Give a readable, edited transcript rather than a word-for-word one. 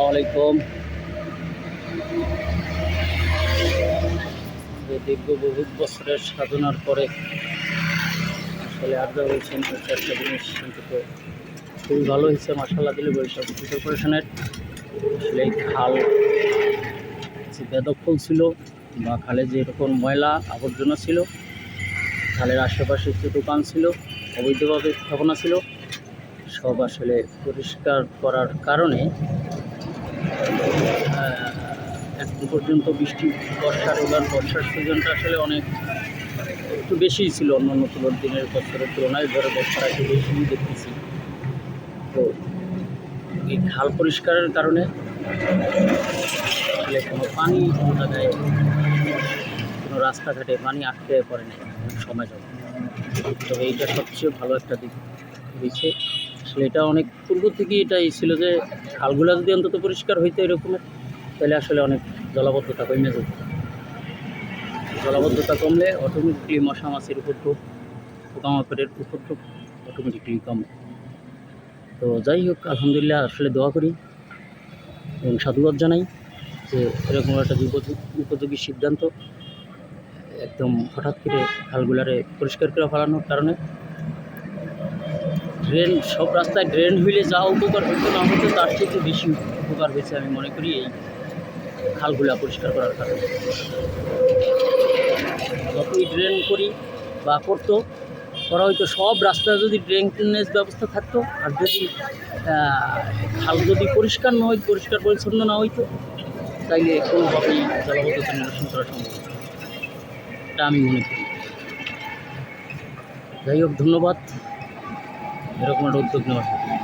আসসালামু আলাইকুম। দীর্ঘ বহুত বছরের সাধনার পরে আসলে আড্ডা বলছেন হচ্ছে একটা জিনিস অন্তত খুবই ভালো হয়েছে। মার্শাল্লাহ দিলে বরিশাল সিটি কর্পোরেশনের আসলে এই খাল যে বেদখল ছিল বা খালে যে এরকম ময়লা আবর্জনা ছিল, খালের আশেপাশে যে দোকান ছিল, অবৈধভাবে স্থাপনা ছিল, সব আসলে পরিষ্কার করার কারণে এখন পর্যন্ত বর্ষার সিজনটা আসলে অনেক একটু বেশিই ছিল অন্যান্য দিনের বছরের তুলনায়। ধরে বর্ষাটা একটু বেশি দেখতেছি। তো এই খাল পরিষ্কারের কারণে আসলে কোনো পানি কোনো জায়গায় কোনো রাস্তাঘাটে পানি আটকে পড়ে নাই অনেক সময় যাবে। তবে এইটা সবচেয়ে ভালো একটা দিক হয়েছে। আসলে এটা অনেক পূর্ব থেকেই এটাই ছিল যে খালগুলো যদি অন্তত পরিষ্কার হইতো এরকমের, তাহলে আসলে অনেক জলাবদ্ধতা কমে যেত। জলাবদ্ধতা কমলে অটোমেটিকলি মশা মাছির উপদ্রব, পোকামাকড়ের উপদ্রব অটোমেটিকলি কমে। তো যাই হোক, আলহামদুলিল্লাহ, আসলে দোয়া করি এবং সাধুবাদ জানাই যে এরকম একটা উপযোগী সিদ্ধান্ত একদম হঠাৎ করে খালগুলারে পরিষ্কার করে ফেলানোর কারণে ড্রেন সব রাস্তায় ড্রেন হইলে যা উপকার হইতো না হতো তার থেকে বেশি উপকার হয়েছে আমি মনে করি এই খালগুলা পরিষ্কার করার কারণে। যতই ড্রেন করি বা করা হয়তো সব রাস্তায় যদি ড্রেনেজ ব্যবস্থা থাকতো আর যদি খাল যদি পরিষ্কার না হইতো, পরিষ্কার পরিচ্ছন্ন না হইতো, তাইলে কোনোভাবেই জলাবদ্ধতা নিরসন করা সম্ভব। এটা আমি মনে করি। যাই হোক, ধন্যবাদ এরকম একটা উদ্যোগ নেওয়ার জন্য।